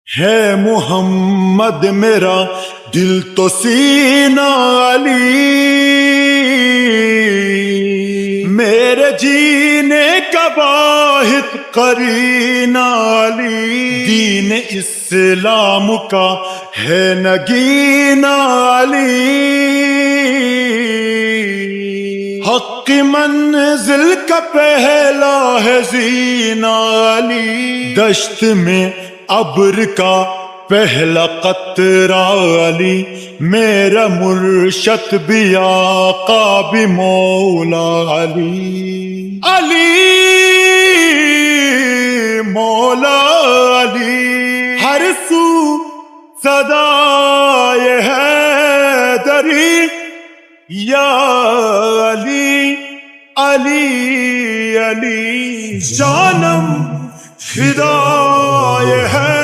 ہے محمد میرا دل تو سینہ علی، میرے جینے کا واحد قرینہ علی، دین اسلام کا ہے نگینہ علی، حق منزل کا پہلا ہے زینہ علی، دشت میں ابر کا پہلا قطرہ علی، میرا مرشد بھی آقا بھی مولا علی، علی مولا علی، ہر سو صدائے حیدری یا علی علی علی، جانم فدائے ہے